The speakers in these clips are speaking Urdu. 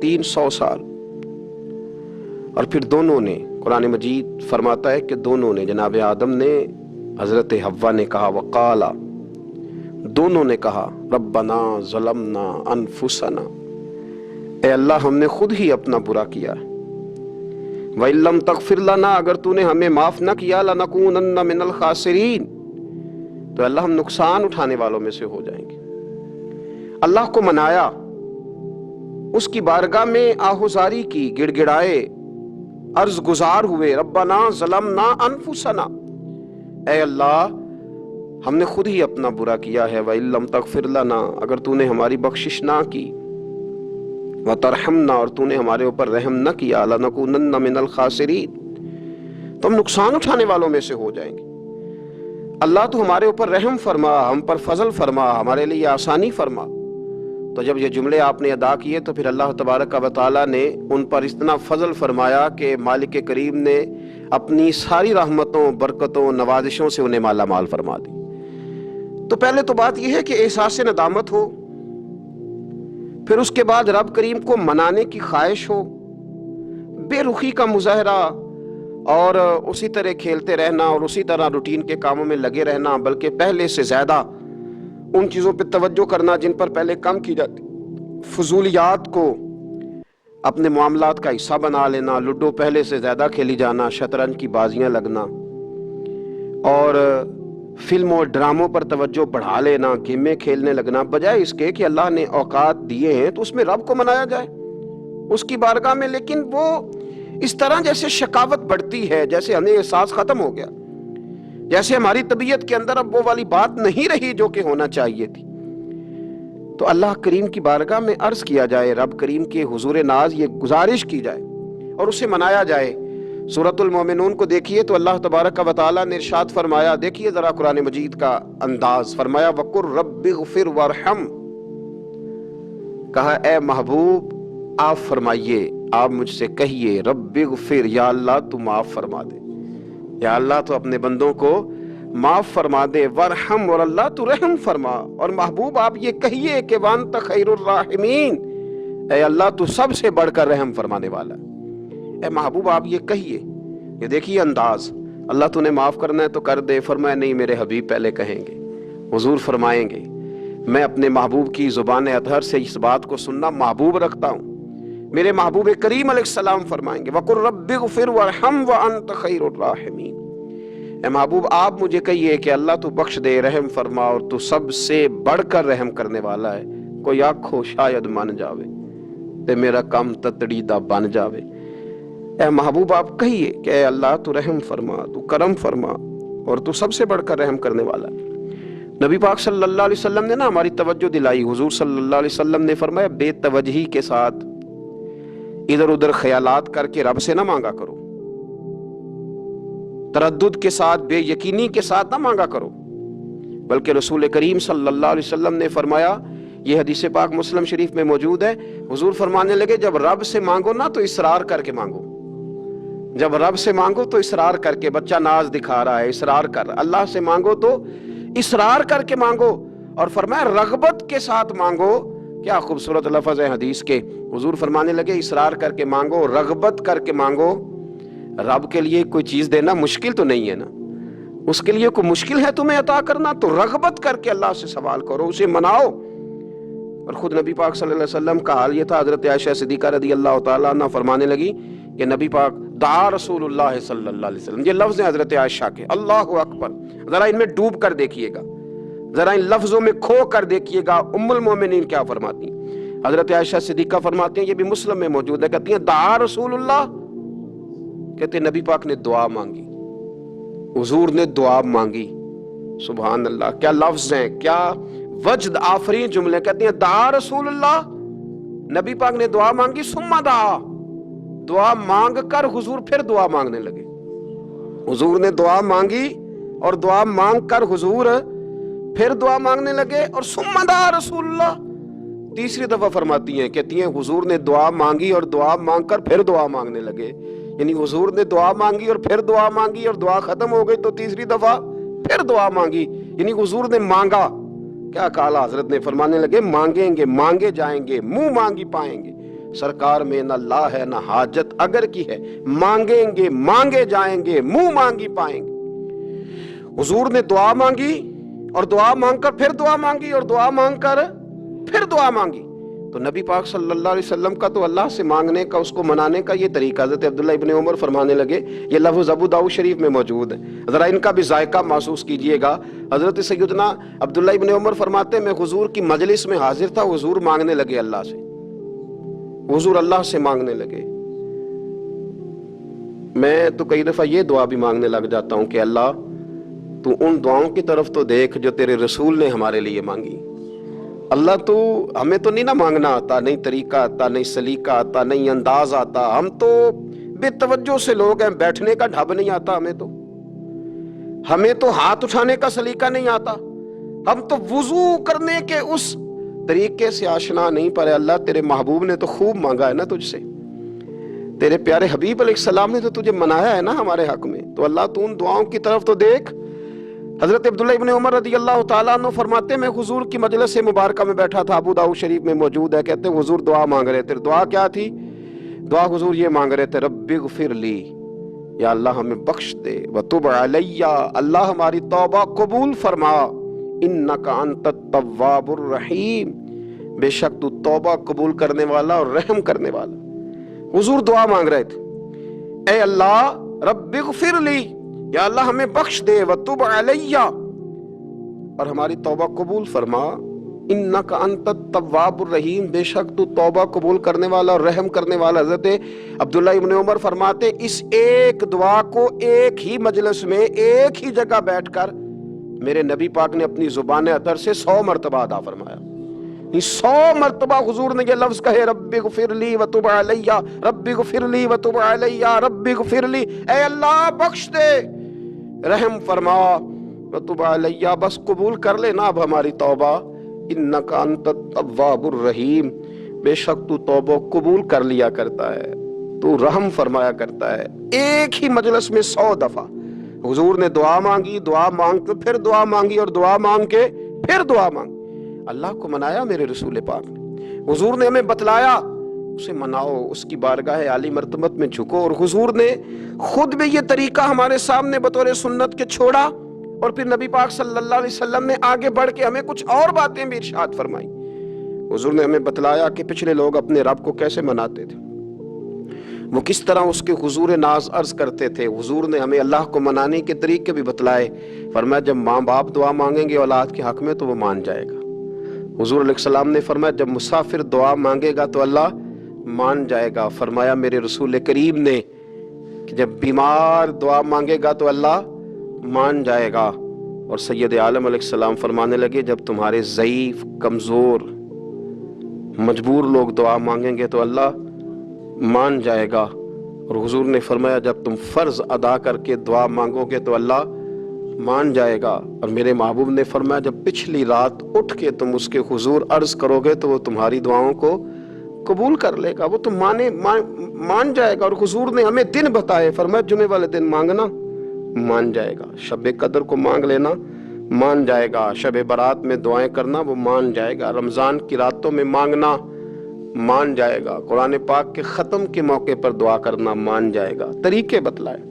300 سال۔ اور پھر دونوں نے، قرآن مجید فرماتا ہے کہ دونوں نے، جناب آدم نے، حضرت حوا نے کہا، وقالا، دونوں نے کہا، ربنا ظلمنا انفسنا، اے اللہ ہم نے خود ہی اپنا برا کیا ہے، وَإِن لَّمْ تَغْفِرْ لَنَا، اگر تو نے ہمیں معاف نہ کیا، لَنَكُونَنَّ مِنَ الْخَاسِرِينَ، تو اللہ ہم نقصان اٹھانے والوں میں سے ہو جائیں گے۔ اللہ کو منایا، اس کی بارگاہ میں آہوزاری کی، گڑ گڑائے، عرض گزار ہوئے، ربنا ظلمنا انفسنا، اے اللہ ہم نے خود ہی اپنا برا کیا ہے، وَإِن لَّمْ تَغْفِرْ لَنَا، اگر تو نے ہماری بخشش نہ کی، وَتَرْحَمْنَا، اور تو نے ہمارے اوپر رحم نہ کیا، لَنَكُونَنَّ مِنَ الْخَاسِرِينَ، تو ہم نقصان اٹھانے والوں میں سے ہو جائیں گے۔ اللہ تو ہمارے اوپر رحم فرما، ہم پر فضل فرما، ہمارے لیے آسانی فرما۔ تو جب یہ جملے آپ نے ادا کیے تو پھر اللہ تبارک و تعالیٰ نے ان پر اتنا فضل فرمایا کہ مالک کریم نے اپنی ساری رحمتوں، برکتوں، نوازشوں سے انہیں مالا مال فرما دی۔ تو پہلے تو بات یہ ہے کہ احساس ندامت ہو، پھر اس کے بعد رب کریم کو منانے کی خواہش ہو، بے رخی کا مظاہرہ، اور اسی طرح کھیلتے رہنا اور اسی طرح روٹین کے کاموں میں لگے رہنا، بلکہ پہلے سے زیادہ ان چیزوں پہ توجہ کرنا جن پر پہلے کم کی جاتی، فضولیات کو اپنے معاملات کا حصہ بنا لینا، لوڈو پہلے سے زیادہ کھیلی جانا، شطرنج کی بازیاں لگنا، اور فلموں اور ڈراموں پر توجہ بڑھا لینا، گیمیں کھیلنے لگنا، بجائے اس کے کہ اللہ نے اوقات دیے ہیں تو اس میں رب کو منایا جائے اس کی بارگاہ میں۔ لیکن وہ اس طرح جیسے شکاوت بڑھتی ہے، جیسے ہمیں احساس ختم ہو گیا، جیسے ہماری طبیعت کے اندر اب وہ والی بات نہیں رہی جو کہ ہونا چاہیے تھی، تو اللہ کریم کی بارگاہ میں عرض کیا جائے، رب کریم کے حضور ناز یہ گزارش کی جائے اور اسے منایا جائے۔ سورۃ المومنون کو دیکھیے تو اللہ تبارک و تعالیٰ نے ارشاد فرمایا، دیکھیے ذرا قرآن مجید کا انداز، فرمایا وَقُلْ رَبِّ اغْفِرْ وَارْحَمْ، کہا اے محبوب آپ فرمائیے، آپ مجھ سے کہیے، رب اغفر، یا اللہ تو معاف فرما دے، یا اللہ تو اپنے بندوں کو معاف فرما دے، ورحم، اور اللہ تو رحم فرما، اور محبوب آپ یہ کہیے کہ وانت خیر الراحمین، اے اللہ تو سب سے بڑھ کر رحم فرمانے والا، اے محبوب آپ یہ کہیے۔ یہ دیکھیے انداز، اللہ تو نے معاف کرنا ہے تو کر دے، فرمایا نہیں میرے حبیب پہلے کہیں گے، حضور فرمائیں گے، میں اپنے محبوب کی زبان اطہر سے اس بات کو سننا محبوب رکھتا ہوں، میرے محبوب کریم علیہ السلام فرمائیں گے، وَقُلْ رَبِّ اغْفِرْ وَارْحَمْ وَأَنْتَ خَيْرُ الرَّاحِمِينَ، اے محبوب آپ مجھے کہیے کہ اللہ تو بخش دے، رحم فرما، اور تو سب سے بڑھ کر رحم کرنے والا ہے، کوئی آنکھو شاید من جاوے تے میرا کام تتڑی دا بن جاوے۔ اے محبوب آپ کہیے کہ اے اللہ تو رحم فرما، تو کرم فرما، اور تو سب سے بڑھ کر رحم کرنے والا ہے۔ نبی پاک صلی اللہ علیہ وسلم نے نا ہماری توجہ دلائی، حضور صلی اللہ علیہ وسلم نے فرمایا بے توجہی کے ساتھ ادھر ادھر خیالات کر کے رب سے نہ مانگا کرو، تردد کے ساتھ، بے یقینی کے ساتھ نہ مانگا کرو، بلکہ رسول کریم صلی اللہ علیہ وسلم نے فرمایا، یہ حدیث پاک مسلم شریف میں موجود ہے، حضور فرمانے لگے جب رب سے مانگو نا تو اصرار کر کے مانگو، جب رب سے مانگو تو اصرار کر کے، بچہ ناز دکھا رہا ہے اصرار کر، اللہ سے مانگو تو اصرار کر کے مانگو، اور فرمایا رغبت کے ساتھ مانگو۔ کیا خوبصورت لفظ ہے حدیث کے، حضور فرمانے لگے اصرار کر کے مانگو، رغبت کر کے مانگو۔ رب کے لیے کوئی چیز دینا مشکل تو نہیں ہے نا، اس کے لیے کوئی مشکل ہے تمہیں عطا کرنا، تو رغبت کر کے اللہ سے سوال کرو، اسے مناؤ۔ اور خود نبی پاک صلی اللہ علیہ وسلم کا حال یہ تھا، حضرت عائشہ صدیقہ رضی اللہ تعالیٰ عنہ فرمانے لگی کہ نبی پاک دعا رسول اللہ صلی اللہ علیہ وسلم، یہ لفظ ہیں حضرت عائشہ کے، اللہ اکبر، ذرا ان میں ڈوب کر دیکھیے گا، ذرا ان لفظوں میں کھو کر دیکھیے گا، ام المومنین کیا فرماتی ہیں۔ حضرت عائشہ صدیقہ فرماتی ہیں، یہ بھی مسلم میں موجود ہے، کہتی ہیں دعا رسول اللہ، کہتے ہیں نبی پاک نے دعا مانگی، حضور نے دعا مانگی، سبحان اللہ، کیا لفظ ہیں، کیا وجد آفرین جملے، کہتے ہیں دعا رسول اللہ، نبی پاک نے دعا مانگی، ثم دعا، دعا مانگ کر حضور پھر دعا مانگنے لگے، حضور نے دعا مانگی اور دعا مانگ کر حضور پھر دعا مانگنے لگے، اور ثم دعا رسول اللہ، تیسری دفعہ فرماتی ہیں، کہتی ہیں حضور نے دعا مانگی اور دعا مانگ کر پھر دعا مانگنے لگے، یعنی حضور نے دعا مانگی اور پھر دعا مانگی، اور دعا ختم ہو گئی تو تیسری دفعہ پھر دعا مانگی، یعنی حضور نے مانگا، کیا کہا حضرت نے؟ فرمانے لگے مانگیں گے مانگے جائیں گے، منہ مانگی پائیں گے۔ سرکار میں نہ لا ہے نہ حاجت اگر کی ہے، مانگیں گے مانگے جائیں گے، منہ مانگی پائیں گے۔ حضور نے دعا مانگی اور دعا مانگ کر پھر دعا مانگی اور دعا مانگ کر پھر دعا مانگی۔ تو نبی پاک صلی اللہ علیہ وسلم کا تو اللہ سے مانگنے کا، اس کو منانے کا یہ طریقہ، حضرت عبداللہ ابن عمر فرمانے لگے، یہ لفظ ابو داؤد شریف میں موجود ہے، ذرا ان کا بھی ذائقہ محسوس کیجئے گا۔ حضرت سیدنا عبداللہ ابن عمر فرماتے ہیں میں حضور کی مجلس میں حاضر تھا، حضور مانگنے لگے اللہ سے، حضور اللہ سے مانگنے لگے۔ میں تو کئی دفعہ یہ دعا بھی مانگنے لگ جاتا ہوں کہ اللہ تو ان دعاؤں کی طرف تو دیکھ جو تیرے رسول نے ہمارے لیے مانگی۔ اللہ تو ہمیں تو نہیں نہ مانگنا آتا، نہیں طریقہ آتا، نہیں سلیقہ آتا، نہیں انداز آتا، ہم تو بے توجہ سے لوگ ہیں، بیٹھنے کا ڈھب نہیں آتا ہمیں تو ہاتھ اٹھانے کا سلیقہ نہیں آتا، ہم تو وضو کرنے کے اس طریقے سے آشنا نہیں، پر اللہ تیرے محبوب نے تو خوب مانگا ہے نا تجھ سے، تیرے پیارے حبیب علیہ السلام نے تو تجھے منایا ہے نا ہمارے حق میں، تو اللہ تو ان دعاؤں کی طرف تو دیکھ۔ حضرت عبداللہ ابن عمر رضی اللہ تعالیٰ عنہ فرماتے ہیں میں حضور کی مجلس مبارکہ میں بیٹھا تھا، ابو داؤد شریف میں موجود ہے، کہتے ہیں حضور دعا مانگ رہے تھے۔ دعا کیا تھی؟ دعا حضور یہ مانگ رہے تھے، رب اغفر لی، یا اللہ ہمیں بخش دے، وتب علی، اللہ ہماری توبہ قبول فرما، انک انت التواب الرحیم، بے شک تو توبہ قبول کرنے والا اور رحم کرنے والا۔ حضور دعا مانگ رہے تھے، اے اللہ رب اغفر لی، یا اللہ ہمیں بخش دے، وتب علی، اور ہماری توبہ قبول فرما، انک انت التواب الرحیم، بے شک تو توبہ قبول کرنے والا اور رحم کرنے والا۔ حضرت عبداللہ ابن عمر فرماتے اس ایک دعا کو ایک ہی مجلس میں ایک ہی جگہ بیٹھ کر میرے نبی پاک نے اپنی زبان اطہر سے 100 مرتبہ ادا فرمایا۔ 100 مرتبہ حضور نے یہ لفظ کہے، رب اغفر لی وتب علی، رب اغفر لی وتب علی، رب اغفر لی، اے اللہ بخش دے، رحم فرما، وتب علی، بس قبول کر لینا اب ہماری توبہ، انک انت التواب الرحیم، بے شک تو توبہ قبول کر لیا کرتا ہے، تو رحم فرمایا کرتا ہے۔ ایک ہی مجلس میں 100 دفعہ حضور نے دعا مانگی، دعا مانگ کے پھر دعا مانگی، اور دعا مانگ کے پھر دعا مانگی۔ اللہ کو منایا میرے رسول پاک نے، حضور نے ہمیں بتلایا، اسے مناؤ، اس کی بارگاہ عالی مرتبت میں جھکو، اور حضور نے خود بھی یہ طریقہ ہمارے سامنے بطور سنت کے چھوڑا، اور پھر نبی پاک صلی اللہ علیہ وسلم نے آگے بڑھ کے ہمیں کچھ اور باتیں بھی ارشاد فرمائی۔ حضور نے ہمیں بتلایا کہ پچھلے لوگ اپنے رب کو کیسے مناتے تھے، وہ کس طرح اس کے حضور ناز عرض کرتے تھے۔ حضور نے ہمیں اللہ کو منانے کے طریقے بھی بتلائے، فرمایا جب ماں باپ دعا مانگیں گے اولاد کے حق میں تو وہ مان جائے گا۔ حضور علیہ السلام نے فرمایا جب مسافر دعا مانگے گا تو اللہ مان جائے گا۔ فرمایا میرے رسول کریم نے کہ جب بیمار دعا مانگے گا تو اللہ مان جائے گا۔ اور سید عالم علیہ السلام فرمانے لگے جب تمہارے ضعیف، کمزور، مجبور لوگ دعا مانگیں گے تو اللہ مان جائے گا۔ اور حضور نے فرمایا جب تم فرض ادا کر کے دعا مانگو گے تو اللہ مان جائے گا۔ اور میرے محبوب نے فرمایا جب پچھلی رات اٹھ کے تم اس کے حضور عرض کرو گے تو وہ تمہاری دعاؤں کو قبول کر لے گا، وہ تم مان جائے گا۔ اور حضور نے ہمیں دن بتائے، فرمایا جمعے والے دن مانگنا مان جائے گا، شب قدر کو مانگ لینا مان جائے گا، شب برات میں دعائیں کرنا وہ مان جائے گا، رمضان کی راتوں میں مانگنا مان جائے گا، قرآن پاک کے ختم کے موقع پر دعا کرنا مان جائے گا، طریقے بتلائے۔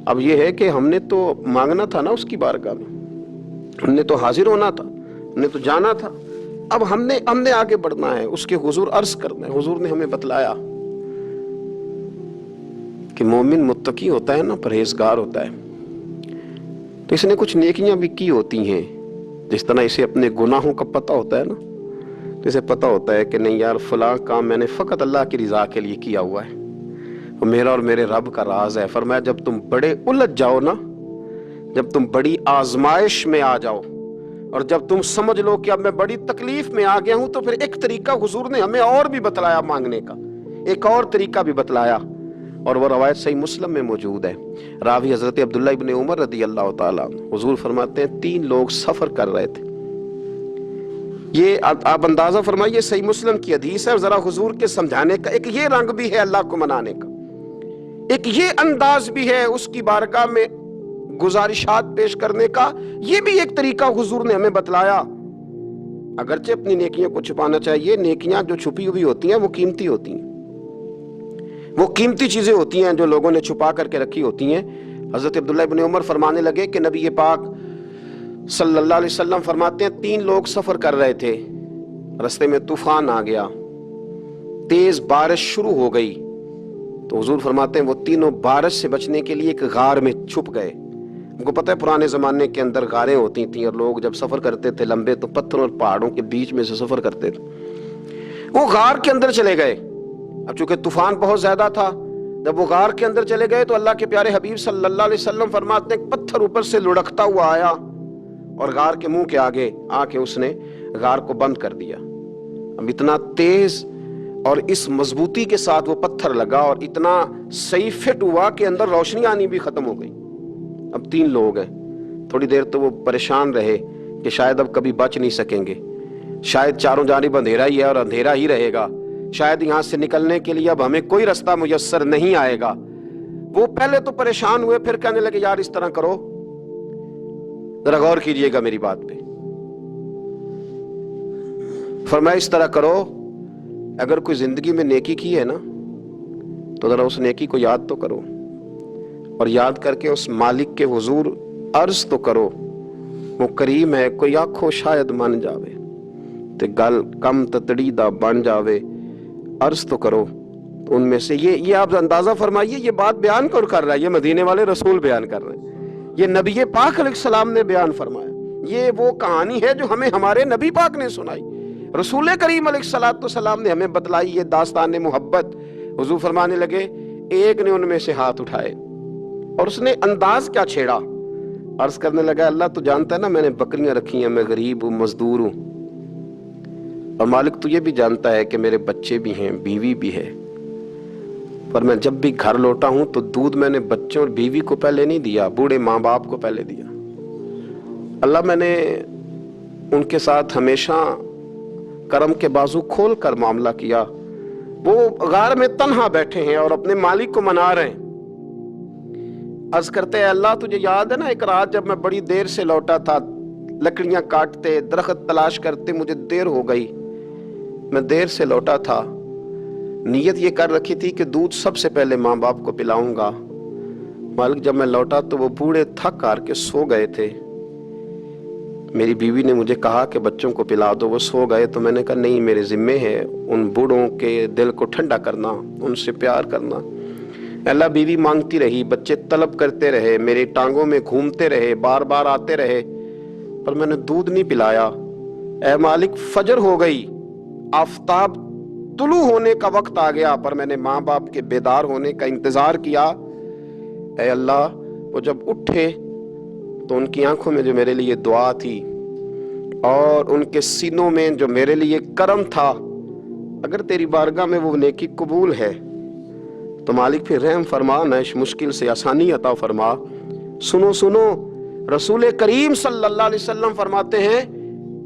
اب یہ ہے کہ ہم نے تو مانگنا تھا نا اس کی بارگاہ میں، ہم نے تو حاضر ہونا تھا، ہم نے تو جانا تھا، اب ہم نے آگے بڑھنا ہے، اس کے حضور عرض کرنا ہے۔ حضور نے ہمیں بتلایا کہ مومن متقی ہوتا ہے نا، پرہیزگار ہوتا ہے، تو اس نے کچھ نیکیاں بھی کی ہوتی ہیں، جس طرح اسے اپنے گناہوں کا پتہ ہوتا ہے نا، تو اسے پتہ ہوتا ہے کہ نہیں یار فلاں کام میں نے فقط اللہ کی رضا کے لیے کیا ہوا ہے، وہ میرا اور میرے رب کا راز ہے۔ فرمایا جب تم بڑے الجھ جاؤ نا، جب تم بڑی آزمائش میں آ جاؤ، اور جب تم سمجھ لو کہ اب میں بڑی تکلیف میں آ گیا ہوں، تو پھر ایک طریقہ حضور نے ہمیں اور بھی بتلایا مانگنے کا، ایک اور طریقہ بھی بتلایا، اور وہ روایت صحیح مسلم میں موجود ہے۔ راوی حضرت عبداللہ ابن عمر رضی اللہ تعالیٰ عنہ، حضور فرماتے ہیں 3 لوگ سفر کر رہے تھے، یہ آپ اندازہ فرمائیے صحیح مسلم کی حدیث ہے، اور ذرا حضور کے سمجھانے کا ایک یہ رنگ بھی ہے اللہ کو منانے کا، ایک یہ انداز بھی ہے اس کی بارگاہ میں گزارشات پیش کرنے کا، یہ بھی ایک طریقہ حضور نے ہمیں بتلایا۔ اگرچہ اپنی نیکیوں کو چھپانا چاہیے، نیکیاں جو چھپی ہوئی ہوتی ہیں وہ قیمتی ہوتی ہیں، وہ قیمتی چیزیں ہوتی ہیں جو لوگوں نے چھپا کر کے رکھی ہوتی ہیں۔ حضرت عبداللہ ابن عمر فرمانے لگے کہ نبی پاک صلی اللہ علیہ وسلم فرماتے ہیں 3 لوگ سفر کر رہے تھے، رستے میں طوفان آ گیا، تیز بارش شروع ہو گئی، تو حضور فرماتے ہیں وہ تینوں بارش سے بچنے کے لیے ایک غار میں چھپ گئے۔ ان کو پتہ ہے پرانے زمانے کے اندر غاریں ہوتی تھیں، اور لوگ جب سفر کرتے تھے لمبے تو پتھروں اور پہاڑوں کے بیچ میں سے سفر کرتے تھے۔ وہ غار کے اندر چلے گئے۔ اب چونکہ طوفان بہت زیادہ تھا، جب وہ غار کے اندر چلے گئے تو اللہ کے پیارے حبیب صلی اللہ علیہ وسلم فرماتے ہیں ایک پتھر اوپر سے لڑکتا ہوا آیا اور غار کے منہ کے آگے آ کے اس نے غار کو بند کر دیا۔ اب اتنا تیز اور اس مضبوطی کے ساتھ وہ پتھر لگا اور اتنا صحیح فٹ ہوا کہ اندر روشنی آنی بھی ختم ہو گئی۔ اب 3 لوگ ہیں، تھوڑی دیر تو وہ پریشان رہے کہ شاید اب کبھی بچ نہیں سکیں گے، شاید چاروں جانب اندھیرا ہی ہے اور اندھیرا ہی رہے گا، شاید یہاں سے نکلنے کے لیے اب ہمیں کوئی رستہ میسر نہیں آئے گا۔ وہ پہلے تو پریشان ہوئے، پھر کہنے لگے یار اس طرح کرو، ذرا غور کیجئے گا میری بات پہ۔ فرمایا اس طرح کرو، اگر کوئی زندگی میں نیکی کی ہے نا تو ذرا اس نیکی کو یاد تو کرو، اور یاد کر کے اس مالک کے حضور عرض تو کرو، وہ کریم ہے، کوئی آنکھو شاید من جاوے تے گل کم تتڑی دا بن جاوے، عرض تو کرو۔ تو ان میں سے یہ آپ اندازہ فرمائیے، یہ بات بیان کر رہا ہے، یہ مدینے والے رسول بیان کر رہے ہیں، یہ نبی پاک علیہ السلام نے بیان فرمایا، یہ وہ کہانی ہے جو ہمیں ہمارے نبی پاک نے سنائی، رسول کریم علیہ السلام نے ہمیں بتلائی، یہ داستان محبت۔ حضور فرمانے لگے ایک نے ان میں سے ہاتھ اٹھائے اور اس نے انداز کیا چھیڑا، عرض کرنے لگا اللہ تو جانتا ہے نا میں نے بکریاں رکھی ہیں، میں غریب ہوں، مزدور ہوں، اور مالک تو یہ بھی جانتا ہے کہ میرے بچے بھی ہیں، بیوی بھی ہے، پر میں جب بھی گھر لوٹا ہوں تو دودھ میں نے بچوں اور بیوی کو پہلے نہیں دیا، بوڑھے ماں باپ کو پہلے دیا۔ اللہ میں نے ان کے ساتھ ہمیشہ کرم کے بازو کھول کر معاملہ کیا، وہ غار میں تنہا بیٹھے ہیں اور اپنے مالک کو منا رہے ہیں۔ عرض کرتے ہیں اللہ تجھے یاد ہے نا ایک رات جب میں بڑی دیر سے لوٹا تھا، لکڑیاں کاٹتے درخت تلاش کرتے مجھے دیر ہو گئی، میں دیر سے لوٹا تھا، نیت یہ کر رکھی تھی کہ دودھ سب سے پہلے ماں باپ کو پلاؤں گا، مالک جب میں لوٹا تو وہ بوڑھے تھک ہار کے سو گئے تھے، میری بیوی نے مجھے کہا کہ بچوں کو پلا دو، وہ سو گئے، تو میں نے کہا نہیں میرے ذمے ہے ان بوڑھوں کے دل کو ٹھنڈا کرنا، ان سے پیار کرنا۔ اللہ بیوی مانگتی رہی، بچے طلب کرتے رہے، میری ٹانگوں میں گھومتے رہے، بار بار آتے رہے، پر میں نے دودھ نہیں پلایا۔ اے مالک فجر ہو گئی، آفتاب طلوع ہونے کا وقت آ گیا، پر میں نے ماں باپ کے بیدار ہونے کا انتظار کیا۔ اے اللہ وہ جب اٹھے تو ان کی آنکھوں میں جو میرے لیے دعا تھی اور ان کے سینوں میں جو میرے لیے کرم تھا، اگر تیری بارگاہ میں وہ نیکی قبول ہے تو مالک پھر رحم فرما، نہ اس مشکل سے آسانی عطا فرما۔ سنو رسول کریم صلی اللہ علیہ وسلم فرماتے ہیں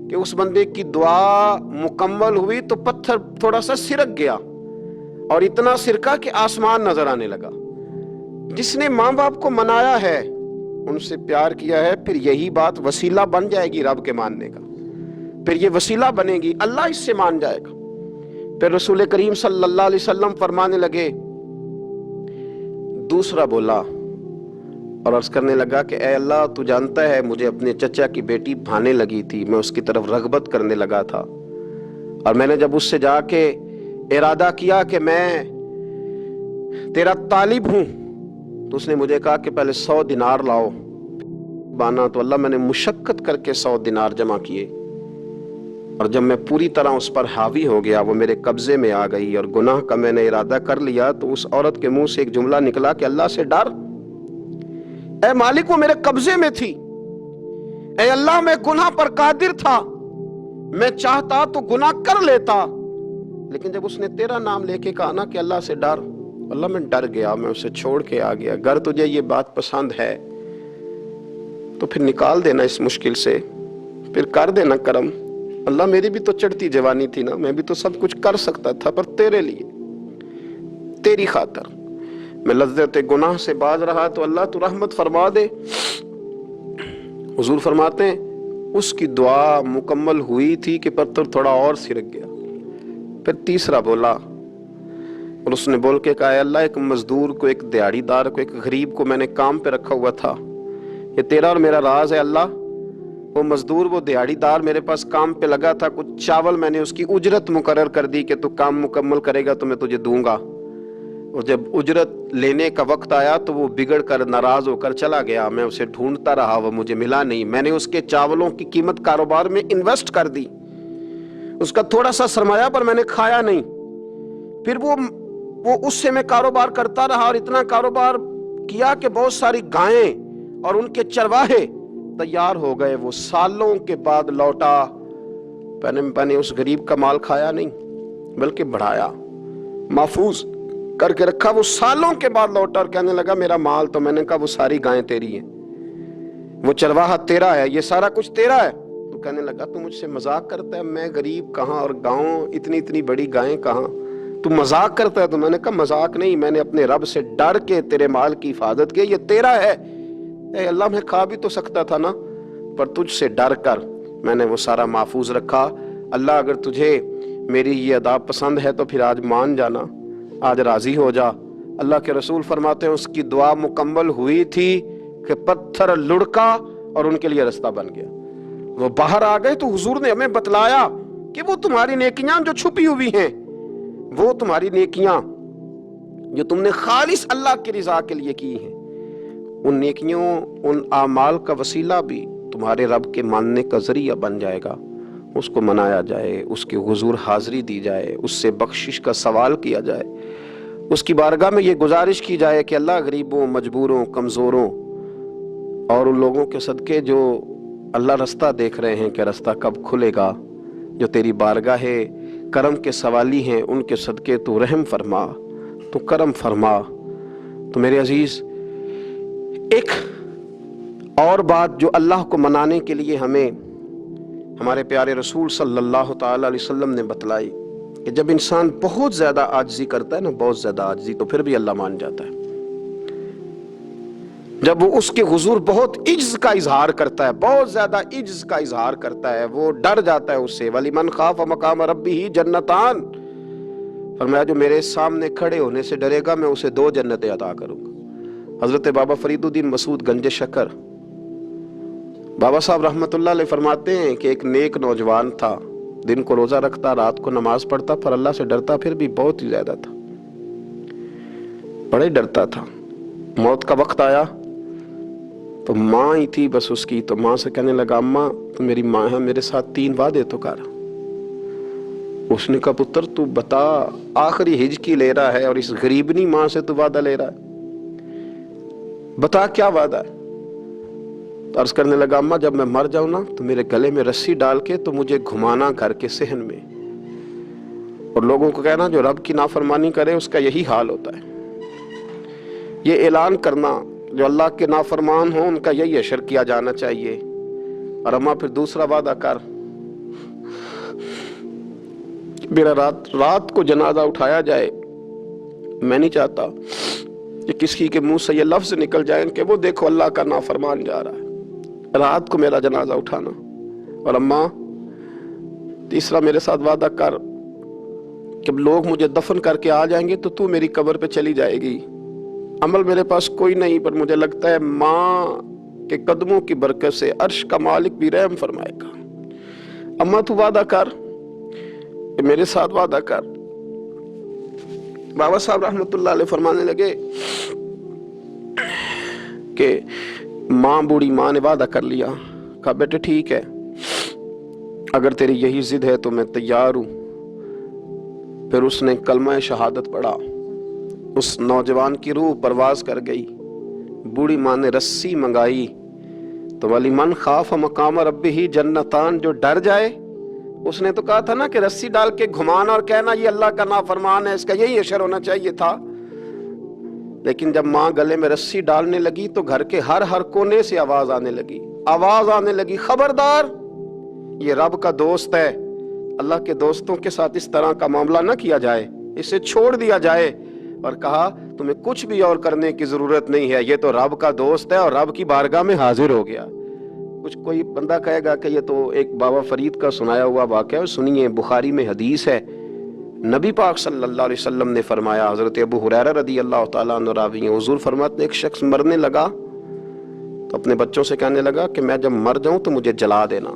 کہ اس بندے کی دعا مکمل ہوئی تو پتھر تھوڑا سا سرک گیا، اور اتنا سرکا کہ آسمان نظر آنے لگا۔ جس نے ماں باپ کو منایا ہے، ان سے پیار کیا ہے، پھر یہی بات وسیلہ بن جائے گی رب کے ماننے کا، پھر یہ وسیلہ بنے گی، اللہ اس سے مان جائے گا۔ پھر رسول کریم صلی اللہ علیہ وسلم فرمانے لگے، دوسرا بولا اور عرض کرنے لگا کہ اے اللہ تو جانتا ہے مجھے اپنے چچا کی بیٹی بھانے لگی تھی، میں اس کی طرف رغبت کرنے لگا تھا، اور میں نے جب اس سے جا کے ارادہ کیا کہ میں تیرا طالب ہوں، تو اس نے مجھے کہا کہ پہلے 100 دینار لاؤ بانا، تو اللہ میں نے مشقت کر کے 100 دینار جمع کیے، اور جب میں پوری طرح اس پر حاوی ہو گیا، وہ میرے قبضے میں آ گئی اور گناہ کا میں نے ارادہ کر لیا، تو اس عورت کے منہ سے ایک جملہ نکلا کہ اللہ سے ڈر، اے مالک وہ میرے قبضے میں تھی، اے اللہ میں گناہ پر قادر تھا، میں چاہتا تو گناہ کر لیتا، لیکن جب اس نے تیرا نام لے کے کہا نا کہ اللہ سے ڈر، اللہ میں ڈر گیا، میں اسے چھوڑ کے آ گیا۔ اگر تجھے یہ بات پسند ہے تو پھر نکال دینا اس مشکل سے، پھر کر دینا کرم۔ اللہ میری بھی تو چڑھتی جوانی تھی نا، میں بھی تو سب کچھ کر سکتا تھا، پر تیرے لیے، تیری خاطر میں لذت گناہ سے باز رہا، تو اللہ تو رحمت فرما دے۔ حضور فرماتے ہیں اس کی دعا مکمل ہوئی تھی کہ پتھر تھوڑا اور سرک گیا. پھر تیسرا بولا اور اس نے بول کے کہا اے اللہ ایک مزدور کو, ایک دیہڑی دار کو, ایک غریب کو میں نے کام پہ رکھا ہوا تھا, یہ تیرا اور میرا راز ہے اللہ. وہ مزدور, وہ دیہڑی دار میرے پاس کام پہ لگا تھا, کچھ چاول میں نے اس کی اجرت مقرر کر دی کہ تو کام مکمل کرے گا تو میں تجھے دوں گا. اور جب اجرت لینے کا وقت آیا تو وہ بگڑ کر ناراض ہو کر چلا گیا. میں اسے ڈھونڈتا رہا, وہ مجھے ملا نہیں. میں نے اس کے چاولوں کی قیمت کاروبار میں انویسٹ کر دی, اس کا تھوڑا سا سرمایہ پر میں نے کھایا نہیں. پھر وہ اس سے میں کاروبار کرتا رہا اور اتنا کاروبار کیا کہ بہت ساری گائیں اور ان کے چرواہے تیار ہو گئے. وہ سالوں کے بعد لوٹا. میں نے اس غریب کا مال کھایا نہیں بلکہ بڑھایا, محفوظ کر کے رکھا. وہ سالوں کے بعد لوٹا اور کہنے لگا میرا مال. تو میں نے کہا وہ ساری گائیں تیری ہیں, وہ چرواہا تیرا ہے, یہ سارا کچھ تیرا ہے. تو کہنے لگا تو مجھ سے مذاق کرتا ہے, میں غریب کہاں اور گاؤں اتنی بڑی گائیں کہاں, تو مذاق کرتا ہے. تو میں نے کہا مذاق نہیں, میں نے اپنے رب سے ڈر کے تیرے مال کی حفاظت کی, یہ تیرا ہے. اے اللہ میں کھا بھی تو سکتا تھا نا, پر تجھ سے ڈر کر میں نے وہ سارا محفوظ رکھا. اللہ اگر تجھے میری یہ ادا پسند ہے تو پھر آج مان جانا, آج راضی ہو جا. اللہ کے رسول فرماتے ہیں اس کی دعا مکمل ہوئی تھی کہ پتھر لڑکا اور ان کے لیے رستہ بن گیا. وہ باہر آ گئے تو حضور نے ہمیں بتلایا کہ وہ تمہاری نیکیاں جو چھپی ہوئی ہیں, وہ تمہاری نیکیاں جو تم نے خالص اللہ کی رضا کے لیے کی ہیں, ان نیکیوں ان اعمال کا وسیلہ بھی تمہارے رب کے ماننے کا ذریعہ بن جائے گا. اس کو منایا جائے, اس کے حضور حاضری دی جائے, اس سے بخشش کا سوال کیا جائے, اس کی بارگاہ میں یہ گزارش کی جائے کہ اللہ غریبوں, مجبوروں, کمزوروں اور ان لوگوں کے صدقے جو اللہ رستہ دیکھ رہے ہیں کہ رستہ کب کھلے گا, جو تیری بارگاہ کرم کے سوالی ہیں, ان کے صدقے تو رحم فرما, تو کرم فرما. تو میرے عزیز ایک اور بات جو اللہ کو منانے کے لیے ہمیں ہمارے پیارے رسول صلی اللہ تعالی علیہ وسلم نے بتلائی کہ جب انسان بہت زیادہ عاجزی کرتا ہے نا, بہت زیادہ عاجزی, تو پھر بھی اللہ مان جاتا ہے. جب وہ اس کے حضور بہت عجز کا اظہار کرتا ہے, بہت زیادہ عجز کا اظہار کرتا ہے, وہ ڈر جاتا ہے اس سے. وَلِمَنْ خَافَ مَقَامَ رَبِّهِ جَنَّتَانِ, فرمایا جو میرے سامنے کھڑے ہونے سے ڈرے گا میں اسے 2 جنتیں عطا کروں گا. حضرت بابا فرید الدین مسعود گنج شکر بابا صاحب رحمت اللہ علیہ فرماتے ہیں کہ ایک نیک نوجوان تھا, دن کو روزہ رکھتا, رات کو نماز پڑھتا, پر اللہ سے ڈرتا پھر بھی بہت ہی زیادہ تھا, بڑے ڈرتا تھا. موت کا وقت آیا تو ماں ہی تھی بس اس کی, تو ماں سے کہنے لگا اماں تو میری ماں ہے, میرے ساتھ 3 وعدے تو کر. اس نے کہا پتر تو بتا, آخری ہج کی لے رہا ہے اور اس غریبنی ماں سے تو وعدہ لے رہا ہے, بتا کیا وعدہ ہے. تو عرض کرنے لگا اماں جب میں مر جاؤں نا تو میرے گلے میں رسی ڈال کے تو مجھے گھمانا گھر کے صحن میں, اور لوگوں کو کہنا جو رب کی نافرمانی کرے اس کا یہی حال ہوتا ہے. یہ اعلان کرنا جو اللہ کے نافرمان ہوں ان کا یہی اشر کیا جانا چاہیے. اور اماں پھر دوسرا وعدہ کر, میرا رات کو جنازہ اٹھایا جائے, میں نہیں چاہتا کہ کسی کے منہ سے یہ لفظ نکل جائیں کہ وہ دیکھو اللہ کا نافرمان جا رہا ہے, رات کو میرا جنازہ اٹھانا. اور اماں تیسرا میرے ساتھ وعدہ کر کہ لوگ مجھے دفن کر کے آ جائیں گے تو تو میری قبر پہ چلی جائے گی. عمل میرے پاس کوئی نہیں, پر مجھے لگتا ہے ماں کے قدموں کی برکت سے عرش کا مالک بھی رحم فرمائے گا. اماں تو وعدہ کر, میرے ساتھ وعدہ کر. بابا صاحب رحمت اللہ علیہ فرمانے لگے کہ ماں, بوڑھی ماں نے وعدہ کر لیا. کہا بیٹے ٹھیک ہے, اگر تیری یہی ضد ہے تو میں تیار ہوں. پھر اس نے کلمہ شہادت پڑھا, اس نوجوان کی روح پرواز کر گئی. بوڑھی ماں نے رسی منگائی تو وَلِمَنْ خَافَ مَقَامَ رَبِّهِ جَنَّتَانِ, جو ڈر جائے. اس نے تو کہا تھا نا کہ رسی ڈال کے گھمانا اور کہنا یہ اللہ کا نافرمان ہے, اس کا یہی اشر ہونا چاہیے تھا. لیکن جب ماں گلے میں رسی ڈالنے لگی تو گھر کے ہر کونے سے آواز آنے لگی, خبردار یہ رب کا دوست ہے, اللہ کے دوستوں کے ساتھ اس طرح کا معاملہ نہ کیا جائے, اسے چھوڑ دیا جائے. اور کہا تمہیں کچھ بھی اور کرنے کی ضرورت نہیں ہے, یہ تو رب کا دوست ہے اور رب کی بارگاہ میں حاضر ہو گیا. کچھ کوئی بندہ کہے گا کہ یہ تو ایک بابا فرید کا سنایا ہوا واقعہ ہے. سنیے، بخاری میں حدیث ہے، نبی پاک صلی اللہ علیہ وسلم نے فرمایا، حضرت ابو ہریرہ رضی اللہ تعالیٰ عنہ راوی ہیں، حضور فرماتے ہیں ایک شخص مرنے لگا تو اپنے بچوں سے کہنے لگا کہ میں جب مر جاؤں تو مجھے جلا دینا،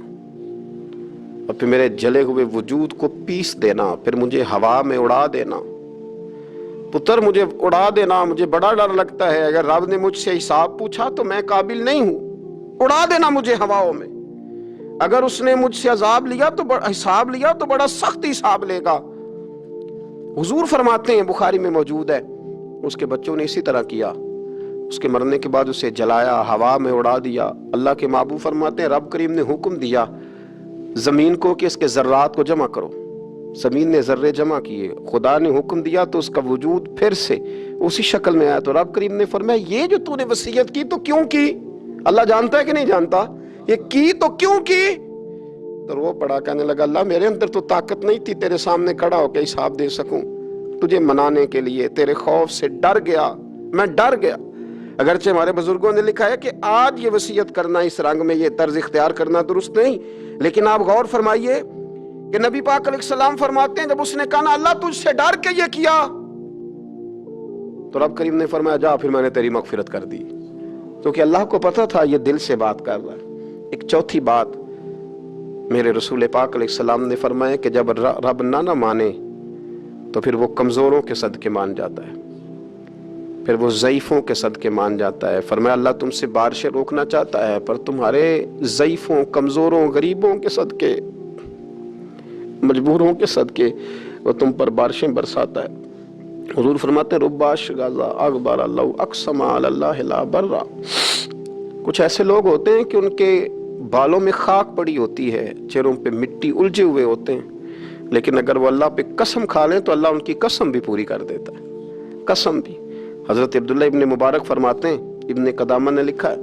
اور پھر میرے جلے ہوئے وجود کو پیس دینا، پھر مجھے ہوا میں اڑا دینا. پتر مجھے اڑا دینا، مجھے بڑا ڈر لگتا ہے، اگر رب نے مجھ سے حساب پوچھا تو میں قابل نہیں ہوں، اڑا دینا مجھے ہواؤں میں. اگر اس نے مجھ سے عذاب لیا تو حساب لیا تو بڑا سخت حساب لے گا. حضور فرماتے ہیں، بخاری میں موجود ہے، اس کے بچوں نے اسی طرح کیا. اس کے مرنے کے بعد اسے جلایا، ہوا میں اڑا دیا. اللہ کے محبوب فرماتے ہیں رب کریم نے حکم دیا زمین کو کہ اس کے ذرات کو جمع کرو. زمین نے ذرے جمع کیے، خدا نے حکم دیا تو اس کا وجود پھر سے اسی شکل میں آیا. تو رب کریم نے فرمایا یہ جو تو نے وصیت کی تو کیوں کی؟ اللہ جانتا ہے کہ نہیں جانتا؟ یہ کی تو کیوں کی؟ تو رو پڑا، کہنے لگا اللہ میرے اندر تو طاقت نہیں تھی تیرے سامنے کھڑا ہو کے حساب دے سکوں. تجھے منانے کے لیے تیرے خوف سے ڈر گیا، میں ڈر گیا. اگرچہ ہمارے بزرگوں نے لکھا ہے کہ آج یہ وصیت کرنا، اس رنگ میں یہ طرز اختیار کرنا درست نہیں، لیکن آپ غور فرمائیے کہ نبی پاک علیہ السلام فرماتے ہیں جب اس نے کہا نا اللہ تجھ سے ڈر کے یہ کیا، تو رب کریم نے فرمایا جا پھر میں نے تیری مغفرت کر دی، کیونکہ اللہ کو پتا تھا یہ دل سے بات کر رہا ہے. ایک چوتھی بات میرے رسول پاک علیہ السلام نے فرمایا کہ جب رب نہ مانے تو پھر وہ کمزوروں کے صدقے مان جاتا ہے، پھر وہ ضعیفوں کے صدقے مان جاتا ہے. فرمایا اللہ تم سے بارشیں روکنا چاہتا ہے پر تمہارے ضعیفوں، کمزوروں، غریبوں کے صدقے، مجبوروں کے صدقے وہ تم پر بارشیں برساتا ہے. حضور فرماتے ہیں رب اشغاز اغبر لو اقسم علی اللہ لا برا. کچھ ایسے لوگ ہوتے ہیں کہ ان کے بالوں میں خاک پڑی ہوتی ہے، چہروں پہ مٹی الجھے ہوئے ہوتے ہیں، لیکن اگر وہ اللہ پہ قسم کھا لیں تو اللہ ان کی قسم بھی پوری کر دیتا ہے، قسم بھی. حضرت عبداللہ ابن مبارک فرماتے ہیں، ابن قدامہ نے لکھا ہے،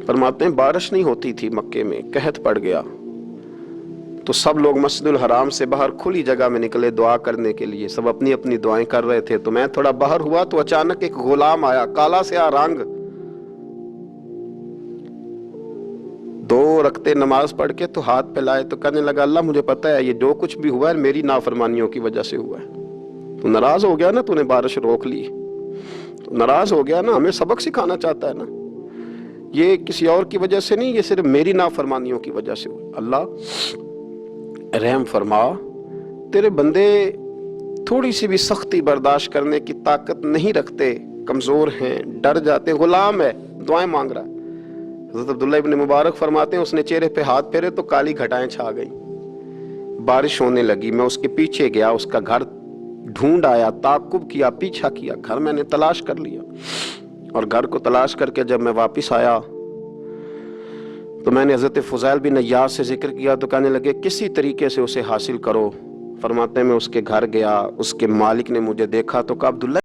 فرماتے ہیں بارش نہیں ہوتی تھی مکے میں، قحط پڑ گیا تو سب لوگ مسجد الحرام سے باہر کھلی جگہ میں نکلے دعا کرنے کے لیے. سب اپنی اپنی دعائیں کر رہے تھے. تو میں تھوڑا باہر ہوا تو اچانک ایک غلام آیا، کالا سیاہ رنگ، 2 رکعتیں نماز پڑھ کے تو ہاتھ پہ لائے تو کہنے لگا اللہ مجھے پتہ ہے یہ جو کچھ بھی ہوا ہے میری نافرمانیوں کی وجہ سے ہوا ہے. تو ناراض ہو گیا نا، تو نے بارش روک لی، تو ناراض ہو گیا نا، ہمیں سبق سکھانا چاہتا ہے نا. یہ کسی اور کی وجہ سے نہیں، یہ صرف میری نافرمانیوں کی وجہ سے ہوا. اللہ رحم فرما، تیرے بندے تھوڑی سی بھی سختی برداشت کرنے کی طاقت نہیں رکھتے، کمزور ہیں، ڈر جاتے. غلام ہے، دعائیں مانگ رہا ہے. حضرت عبداللہ ابن مبارک فرماتے ہیں اس نے چہرے پہ ہاتھ پھیرے تو کالی گھٹائیں چھا گئیں، بارش ہونے لگی. میں اس کے پیچھے گیا، اس کا گھر ڈھونڈ آیا، تعقب کیا، پیچھا کیا، گھر میں نے تلاش کر لیا. اور گھر کو تلاش کر کے جب میں واپس آیا تو میں نے حضرت فضیل بن عیاض سے ذکر کیا تو کہنے لگے کسی طریقے سے اسے حاصل کرو. فرماتے ہیں میں اس کے گھر گیا، اس کے مالک نے مجھے دیکھا تو کہا عبداللہ